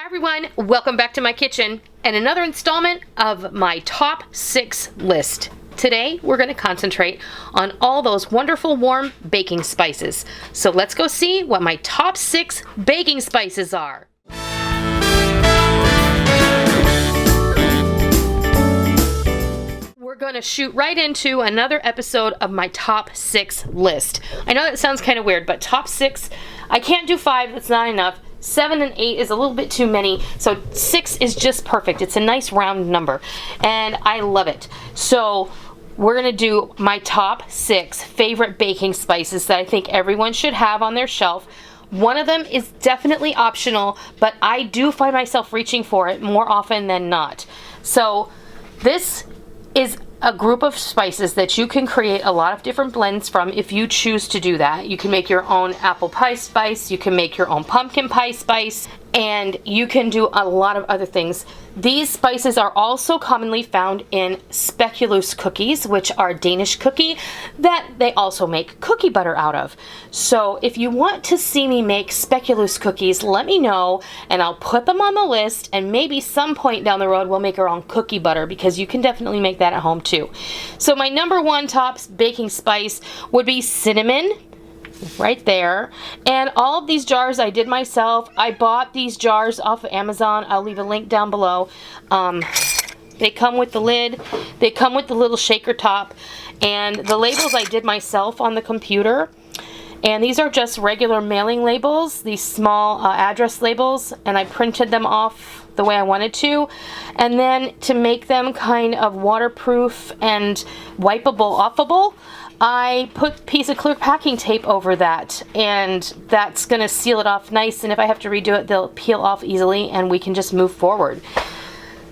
Everyone, welcome back to my kitchen and another installment of my top 6 list. Today we're going to concentrate on all those wonderful warm baking spices. So let's go see what my top 6 baking spices are. We're going to shoot right into another episode of my top 6 list. I know that sounds kind of weird, but top 6, I can't do 5, that's not enough. 7 and 8 is a little bit too many, so 6 is just perfect. It's a nice round number, and I love it. So we're going to do my top 6 favorite baking spices that I think everyone should have on their shelf. One of them is definitely optional, but I do find myself reaching for it more often than not. So this is a group of spices that you can create a lot of different blends from if you choose to do that. You can make your own apple pie spice, you can make your own pumpkin pie spice, and you can do a lot of other things. These spices are also commonly found in speculoos cookies, which are Danish cookie that they also make cookie butter out of. So if you want to see me make speculoos cookies, let me know and I'll put them on the list, and maybe some point down the road we'll make our own cookie butter, because you can definitely make that at home too. So my number 1 top baking spice would be cinnamon. Right there. And all of these jars I did myself. I bought these jars off of Amazon. I'll leave a link down below. They come with the lid. They come with the little shaker top. And the labels I did myself on the computer. And these are just regular mailing labels, these small address labels, and I printed them off the way I wanted to. And then to make them kind of waterproof and wipeable, offable, I put a piece of clear packing tape over that, and that's going to seal it off nice, and if I have to redo it, they'll peel off easily and we can just move forward.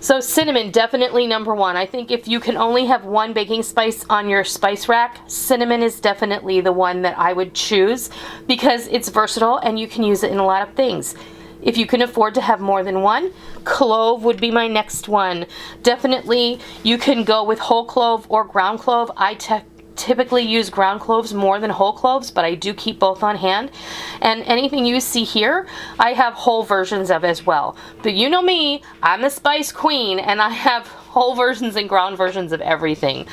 So cinnamon, definitely number 1. I think if you can only have one baking spice on your spice rack, cinnamon is definitely the one that I would choose, because it's versatile and you can use it in a lot of things. If you can afford to have more than one, clove would be my next one. Definitely you can go with whole clove or ground clove. I typically use ground cloves more than whole cloves, but I do keep both on hand. And anything you see here, I have whole versions of as well. But you know me, I'm the spice queen, and I have whole versions and ground versions of everything.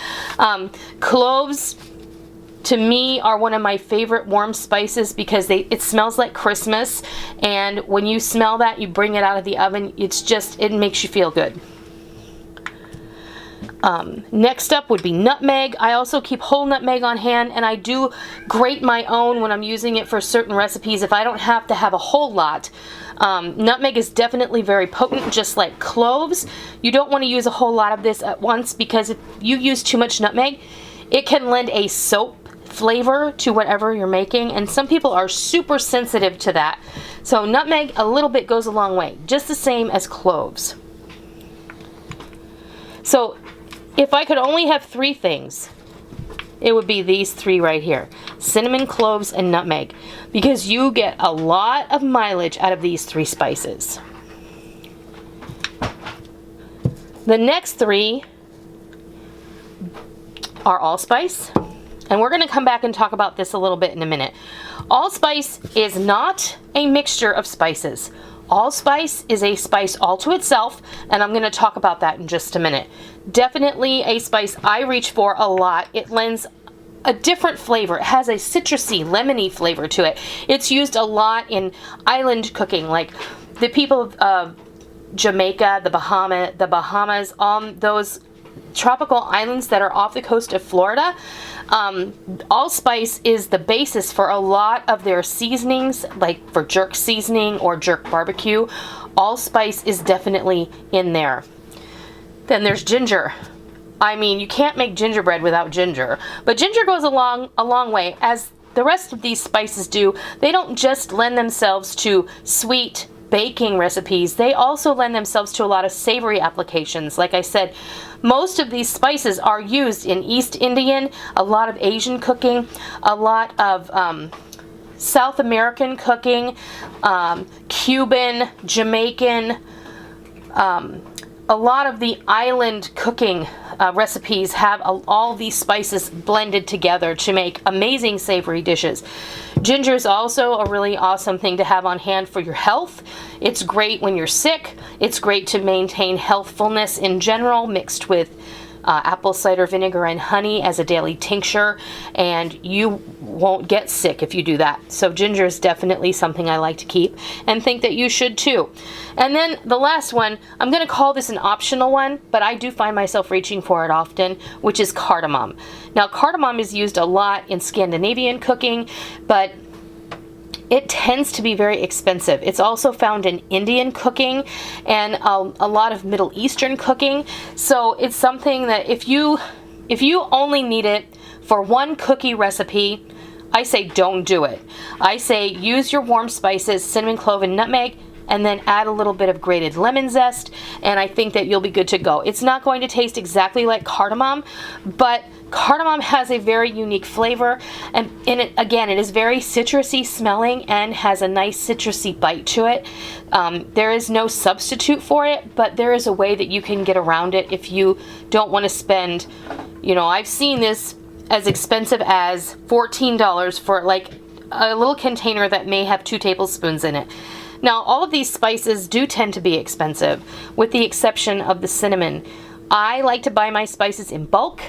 Cloves, to me, are one of my favorite warm spices because it smells like Christmas, and when you smell that, you bring it out of the oven, it makes you feel good. Next up would be nutmeg. I also keep whole nutmeg on hand, and I do grate my own when I'm using it for certain recipes if I don't have to have a whole lot. Nutmeg is definitely very potent, just like cloves. You don't want to use a whole lot of this at once, because if you use too much nutmeg, it can lend a soap flavor to whatever you're making, and some people are super sensitive to that. So nutmeg, a little bit goes a long way, just the same as cloves. So if I could only have 3 things, it would be these 3 right here: cinnamon, cloves, and nutmeg, because you get a lot of mileage out of these 3 spices. The next 3 are allspice, and we're going to come back and talk about this a little bit in a minute. Allspice is not a mixture of spices. Allspice is a spice all to itself, and I'm going to talk about that in just a minute. Definitely a spice I reach for a lot. It lends a different flavor. It has a citrusy, lemony flavor to it. It's used a lot in island cooking, like the people of Jamaica, the Bahamas, those tropical islands that are off the coast of Florida. Allspice is the basis for a lot of their seasonings, like for jerk seasoning or jerk barbecue. Allspice is definitely in there. Then there's ginger. I mean, you can't make gingerbread without ginger, but ginger goes a long way, as the rest of these spices do. They don't just lend themselves to sweet baking recipes, they also lend themselves to a lot of savory applications. Like I said, most of these spices are used in East Indian, a lot of Asian cooking, a lot of South American cooking, Cuban, Jamaican, a lot of the island cooking recipes have all these spices blended together to make amazing savory dishes. Ginger is also a really awesome thing to have on hand for your health. It's great when you're sick. It's great to maintain healthfulness in general, mixed with apple cider vinegar and honey as a daily tincture, and you won't get sick if you do that. So ginger is definitely something I like to keep and think that you should too. And then the last one, I'm going to call this an optional one, but I do find myself reaching for it often, which is cardamom. Now cardamom is used a lot in Scandinavian cooking, but it tends to be very expensive. It's also found in Indian cooking and a lot of Middle Eastern cooking. So it's something that if you only need it for one cookie recipe, I say don't do it. I say use your warm spices, cinnamon, clove, and nutmeg, and then add a little bit of grated lemon zest, and I think that you'll be good to go. It's not going to taste exactly like cardamom, but cardamom has a very unique flavor, and it is very citrusy smelling and has a nice citrusy bite to it. There is no substitute for it, but there is a way that you can get around it if you don't want to spend, I've seen this as expensive as $14 for like a little container that may have 2 tablespoons in it. Now, all of these spices do tend to be expensive, with the exception of the cinnamon. I like to buy my spices in bulk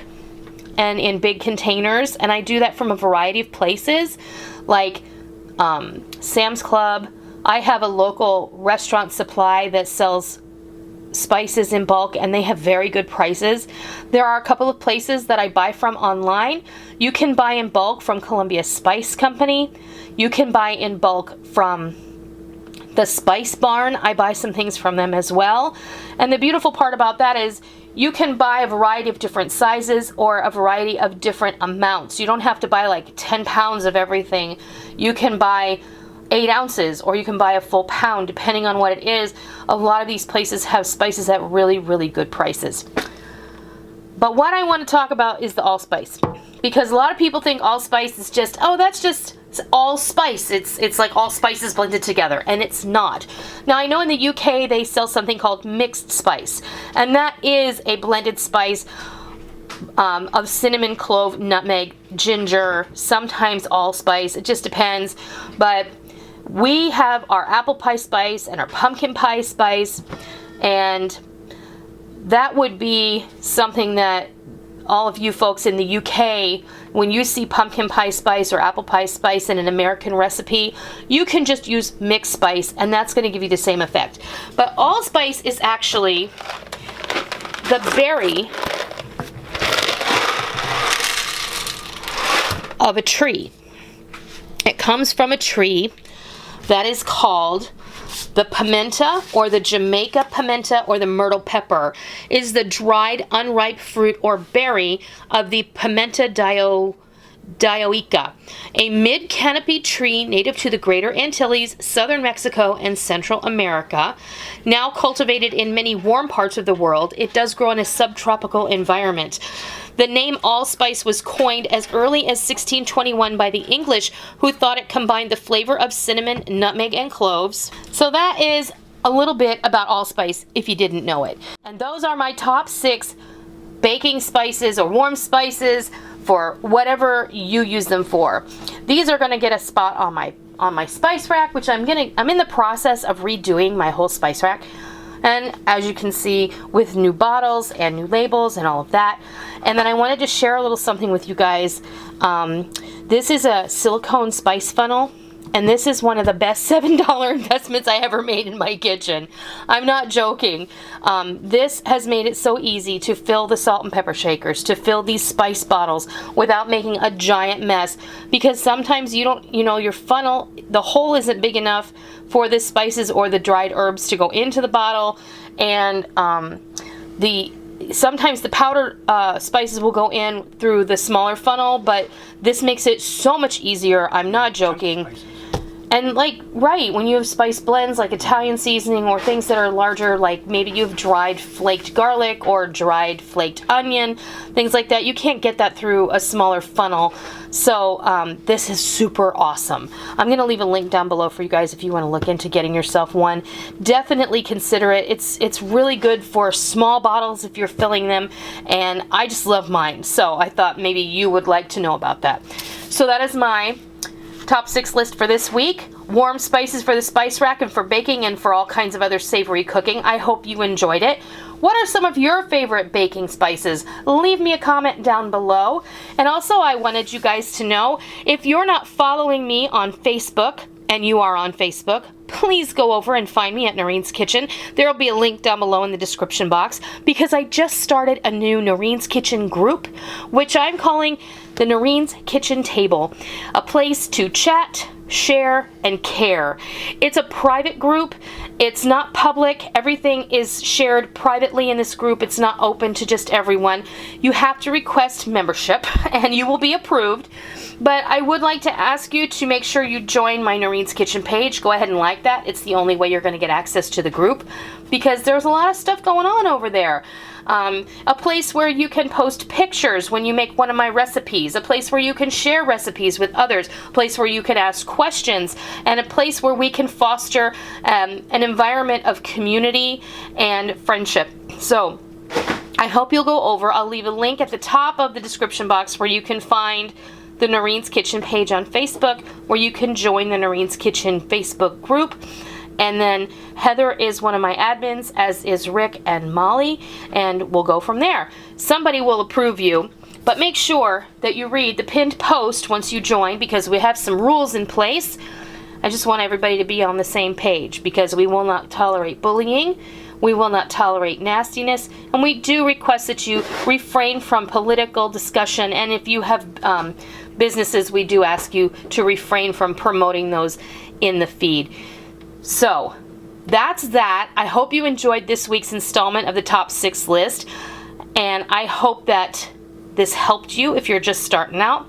and in big containers, and I do that from a variety of places, like Sam's Club. I have a local restaurant supply that sells spices in bulk, and they have very good prices. There are a couple of places that I buy from online. You can buy in bulk from Columbia Spice Company. You can buy in bulk from the Spice Barn. I buy some things from them as well. And the beautiful part about that is you can buy a variety of different sizes or a variety of different amounts. You don't have to buy like 10 pounds of everything. You can buy 8 ounces, or you can buy a full pound, depending on what it is. A lot of these places have spices at really, really good prices. But what I want to talk about is the allspice, because a lot of people think allspice is just, oh, that's just allspice. It's like all spices blended together, and it's not. Now, I know in the UK they sell something called mixed spice, and that is a blended spice of cinnamon, clove, nutmeg, ginger, sometimes allspice. It just depends. But we have our apple pie spice and our pumpkin pie spice, and that would be something that all of you folks in the UK, when you see pumpkin pie spice or apple pie spice in an American recipe, you can just use mixed spice, and that's going to give you the same effect. But allspice is actually the berry of a tree. It comes from a tree that is called the pimenta, or the Jamaica pimenta, or the myrtle pepper, is the dried unripe fruit or berry of the Pimenta dioica, a mid-canopy tree native to the Greater Antilles, southern Mexico, and Central America. Now cultivated in many warm parts of the world, it does grow in a subtropical environment. The name allspice was coined as early as 1621 by the English, who thought it combined the flavor of cinnamon, nutmeg, and cloves. So that is a little bit about allspice if you didn't know it. And those are my top 6 baking spices or warm spices for whatever you use them for. These are going to get a spot on my spice rack, which I'm in the process of redoing my whole spice rack. And as you can see, with new bottles and new labels and all of that. And then I wanted to share a little something with you guys. This is a silicone spice funnel, and this is one of the best $7 investments I ever made in my kitchen. I'm not joking. This has made it so easy to fill the salt and pepper shakers, to fill these spice bottles without making a giant mess, because sometimes your funnel, the hole isn't big enough for the spices or the dried herbs to go into the bottle, and sometimes the powdered spices will go in through the smaller funnel, but this makes it so much easier. I'm not joking. And like, right, when you have spice blends like Italian seasoning or things that are larger, like maybe you have dried flaked garlic or dried flaked onion, things like that, you can't get that through a smaller funnel. So this is super awesome. I'm going to leave a link down below for you guys if you want to look into getting yourself one. Definitely consider it. It's really good for small bottles if you're filling them, and I just love mine. So I thought maybe you would like to know about that. So that is my top 6 list for this week. Warm spices for the spice rack and for baking and for all kinds of other savory cooking. I hope you enjoyed it. What are some of your favorite baking spices? Leave me a comment down below. And also, I wanted you guys to know, if you're not following me on Facebook, and you are on Facebook, please go over and find me at Noreen's Kitchen. There will be a link down below in the description box, because I just started a new Noreen's Kitchen group, which I'm calling the Noreen's Kitchen Table, a place to chat, share, and care. It's a private group. It's not public. Everything is shared privately in this group. It's not open to just everyone. You have to request membership and you will be approved. But I would like to ask you to make sure you join my Noreen's Kitchen page. Go ahead and like that. It's the only way you're going to get access to the group, because there's a lot of stuff going on over there. A place where you can post pictures when you make one of my recipes, a place where you can share recipes with others, a place where you can ask questions, and a place where we can foster an environment of community and friendship. So I hope you'll go over. I'll leave a link at the top of the description box where you can find the Noreen's Kitchen page on Facebook, where you can join the Noreen's Kitchen Facebook group. And then Heather is one of my admins, as is Rick and Molly, and we'll go from there. Somebody will approve you, but make sure that you read the pinned post once you join, because we have some rules in place. I just want everybody to be on the same page, because we will not tolerate bullying, we will not tolerate nastiness, and we do request that you refrain from political discussion, and if you have businesses, we do ask you to refrain from promoting those in the feed. So that's that. I hope you enjoyed this week's installment of the top 6 list, and I hope that this helped you if you're just starting out.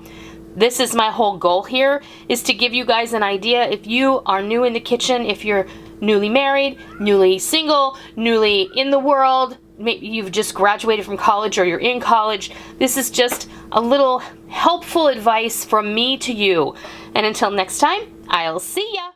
This is my whole goal here, is to give you guys an idea if you are new in the kitchen, if you're newly married, newly single, newly in the world, maybe you've just graduated from college or you're in college. This is just a little helpful advice from me to you. And until next time, I'll see ya.